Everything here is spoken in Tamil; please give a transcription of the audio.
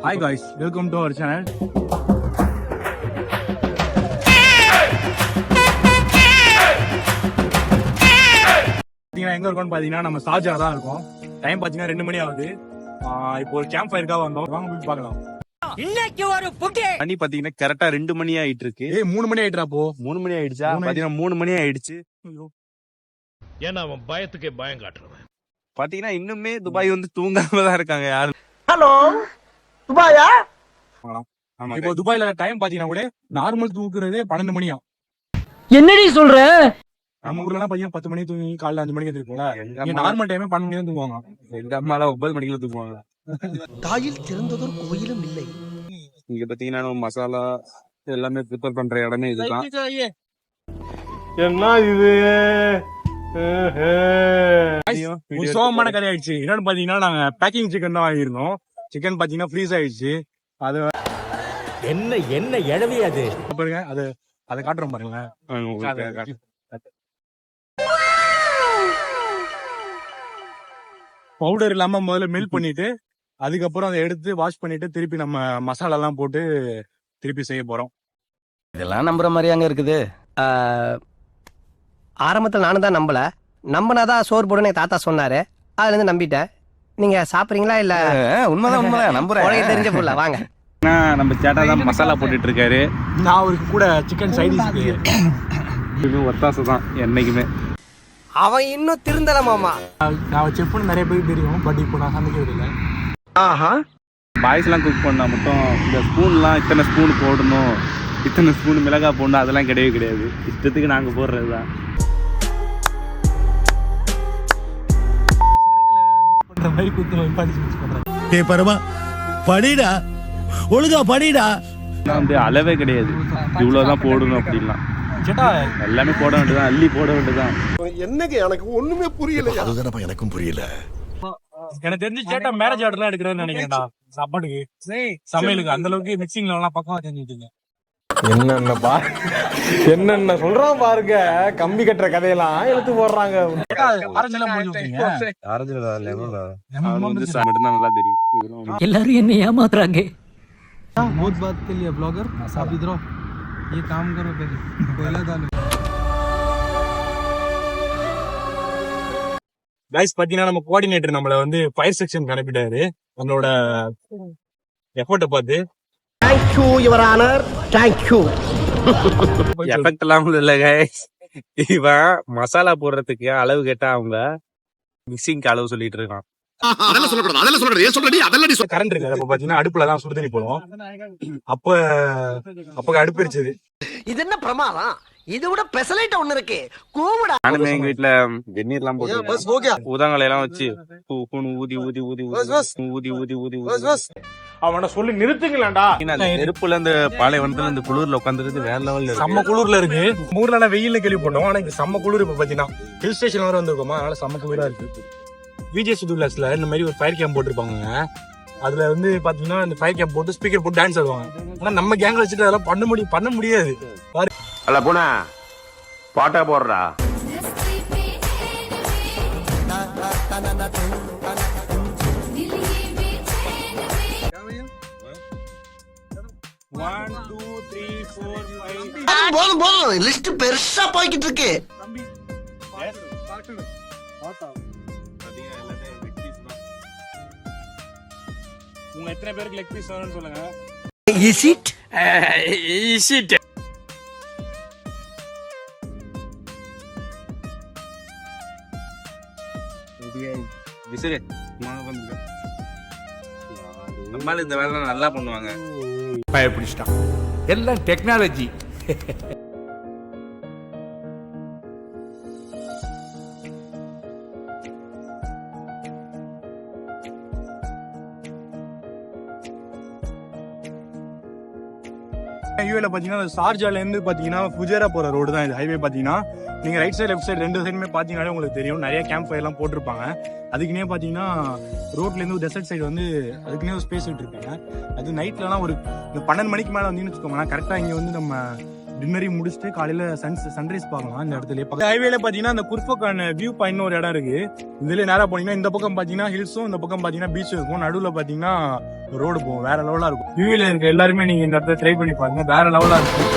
Hi guys, welcome to our channel. எங்க இருக்கோம்னு பாத்தீங்கன்னா நம்ம சார்ஜா தான் இருக்கோம். டைம் பாத்தீங்கன்னா 2 மணி ஆகுது. இப்போ ஒரு கேம்ப் ஃபயருக்காக வந்தோம். வாங்க போய் பார்க்கலாம். இன்னைக்கு ஒரு புட்டி மணி பாத்தீங்கன்னா கரெக்டா 2 மணி ஆயிட்டு இருக்கு. 3 மணி ஆயிட்டா. போ 3 மணி ஆயிடுச்சா? பாத்தீங்கன்னா 3 மணி ஆயிடுச்சு. ஏன்னா அவன் பயத்துக்கே பயம் காட்டுறவன். பாத்தீங்கன்னா இன்னுமே துபாய் வந்து தூங்காம தான் இருக்காங்க யாரும். ஹலோ துபாயா? இப்போ துபாயில டைம் பாத்தீங்கன்னா கூட நார்மல் தூக்குறதே 12 மணியா. என்னடி சொல்ற? நம்ம ஊர்ல எல்லாம் பாத்தீங்கன்னா 10 மணி தூங்கி காலைல 5 மணிக்கு தூக்குவோம்ல. நார்மல் டைமே 12 மணி தான் தூங்குவாங்க. எங்க அம்மா எல்லாம் 9 மணிக்குள்ள தூங்குவாங்க. தாயில் திறந்ததொரு கோயிலும் இல்லை. இங்க பாத்தீங்கன்னா மசாலா எல்லாமே ப்ரிப்பேர் பண்ற இடமே இதுதான். என்ன இது சோகமான கதை ஆயிடுச்சு. என்னன்னு பாத்தீங்கன்னா நாங்க பேக்கிங் சிக்கன் தான் வாங்கியிருந்தோம். சிக்கன் பாத்தீங்கன்னா ஃப்ரீஸ் ஆயிடுச்சு. அது என்ன என்ன எழவி அது பாருங்க, அதை காட்டுறோம் பாருங்களேன். பவுடர் இல்லாம முதல்ல மெல்ட் பண்ணிட்டு அதுக்கப்புறம் அதை எடுத்து வாஷ் பண்ணிட்டு திருப்பி நம்ம மசாலா எல்லாம் போட்டு திருப்பி செய்ய போறோம். இதெல்லாம் நம்புற மாதிரி அங்க இருக்குது. ஆரம்பத்தில் நானும் தான் நம்பினாதான் சோறு போடுன்னு என் தாத்தா சொன்னாரு. அதுல இருந்து நம்பிட்டேன். நீங்க சாப்பிடுறீங்களா? இல்ல உண்மைதான் நம்புறேன். தெரிஞ்ச புள்ள வாங்க. நம்ம சேட்டா தான் மசாலா போட்டுட்டு இருக்காரு. நான் அவருக்கு கூட சிக்கன் சைடிஸ்க்கு இது ஒத்தாசை தான் என்னைக்குமே. அவன் இன்னும் திருந்தல மாமா. நான் செஃப்னு நிறைய பேருக்கு தெரியும், பட் இப்போ நான் சமைக்கிறது இல்லை. பாய்ஸ் எல்லாம் குக் பண்ணா மட்டும் இந்த ஸ்பூன்லாம் இத்தனை ஸ்பூன் போடணும், இத்தனை ஸ்பூன் மிளகாய் போடணும் அதெல்லாம் கிடையாது. இஷ்டத்துக்கு நாங்க போடுறதுதான். படிடா ஒழுங்கா படிடா. வந்து அளவே கிடையாது, இவ்வளவுதான் போடணும் அப்படின்லாம். எல்லாமே போட வேண்டியதான், அள்ளி போட வேண்டியதான். என்னங்க எனக்கு ஒண்ணுமே புரியல. அதுதானப்பா எனக்கும் புரியல. எனக்கு தெரிஞ்சு சேட்டா மேரேஜ் ஆர்டர்லாம் எடுக்கிறேன்னு நினைக்கிறேன்டா. சாப்பாடுக்கு சமையலுக்கு அந்த அளவுக்கு மிக்சிங்ல எல்லாம் பக்கம் தெரிஞ்சுட்டீங்க. என்னென்ன சொல்றான் பாருங்க. கம்பி கட்டுற கதையெல்லாம் எடுத்து போடுறாங்க. மட்டும்தான் நல்லா தெரியும். எல்லாரும் என்ன ஏமாத்துறாங்க. கைஸ் பாத்தீங்கன்னா நம்ம கோஆர்டினேட்டர் நம்மள வந்து ஃபயர் செக்ஷன் அனுப்பிட்டாரு. நம்மளோட எஃபோர்ட்டை பார்த்து thank you your honour, thank you. Effect எல்லாம் இல்ல கைஸ். இவன் மசாலா போடுறதுக்கு அளவு கேட்டா அவங்க மிக்சிங்க்கு அளவு சொல்லிட்டு இருக்கான். கரண்ட் இருக்கு. அப்ப பாத்தீங்கன்னா அடுப்புலதான் சுடுதண்ணி போடுவோம். அப்ப அடுப்பு எரிச்சது. இது என்ன பிரமாதம்? இது விட பெசலைட் ஒண்ணு இருக்கு. கூவுடா. நானுமே எங்க வீட்டுல வெந்நீர் எல்லாம் போட்டு ஊதாங்கலை எல்லாம் வச்சு ஊதி ஊதி ஊதி ஊதி ஊதி ஊதி ஊதி அவனை சொல்லி நிறுத்துங்களேன்டா. நெருப்புல இந்த பாலைவனத்துல இந்த குளிர்ல உட்காந்துருக்கு வேற லெவல்ல செம்ம குளிர்ல இருக்கு. ஊர்ல வெயில்னு கேள்வி போட்டோம். ஆனா இங்க செம்ம குளிர். இப்ப பாத்தீங்கன்னா ஹில் ஸ்டேஷன் வர வந்திருக்கோமா, அதனால செம்ம குளிரா இருக்கு. விஜய் சுதுலாஸ்ல இந்த மாதிரி ஒரு ஃபயர் கேம்ப் போட்டிருப்பாங்க. அதுல வந்து பாத்தீங்கன்னா இந்த ஃபயர் கேம்ப் போட்டு ஸ்பீக்கர் போட்டு டான்ஸ் ஆடுவாங்க. ஆனா நம்ம கேங்ல வச்சுட்டு அதெல்லாம் பண்ண முடியாது. அல்ல போனா பாட்டா போடுறா. போதும் போதும், லிஸ்ட் பெருசா போய்கிட்டு இருக்கு. உங்க எத்தனை பேருக்கு லெக் பீஸ் வேணும்னு சொல்லுங்க. Is it? Is it? விசிறு நம்மளால இந்த வேலை நல்லா பண்ணுவாங்க. பயப்பிடிச்சிட்டான். எல்லாம் டெக்னாலஜி. யூஏல பாத்தீங்கன்னா ஷார்ஜால இருந்து பாத்தீங்கன்னா ஃபுஜேரா போற ரோடு தான் இது. ஹைவே பாத்தீங்கன்னா நீங்க ரைட் சைடு லெஃப்ட் சைடு ரெண்டு சைடுமே பாத்தீங்கன்னாலே உங்களுக்கு தெரியும். நிறைய கேம்ப் ஃபயர் எல்லாம் போட்டிருப்பாங்க. அதுக்குன்னே பாத்தீங்கன்னா ரோட்ல இருந்து டெசர்ட் சைடு வந்து அதுக்குன்னே ஒரு ஸ்பேஸ் விட்டுருப்பாங்க. அது நைட்ல எல்லாம் ஒரு 12 மணிக்கு மேல வந்தீங்கன்னு வச்சுக்கோங்களேன், கரெக்டா இங்க வந்து நம்ம டின்னரையும் முடிச்சுட்டு காலையில சன்ரைஸ் பார்க்கலாம் இந்த இடத்துல. ஹைவேல பாத்தீங்கன்னா அந்த குர்ஃபோக்கான வியூ பாயிண்ட் ஒரு இடம் இருக்கு. இதுல நேரா போனீங்கன்னா இந்த பக்கம் பாத்தீங்கன்னா ஹில்ஸும், இந்த பக்கம் பாத்தீங்கன்னா பீச்சும் இருக்கும். நடுவுல பாத்தீங்கன்னா ரோடு போகும். வேற லெவலா இருக்கும். வியூல இருக்க எல்லாருமே நீங்க இந்த இடத்துல ட்ரை பண்ணி பாருங்க. வேற லெவலா இருக்கும்.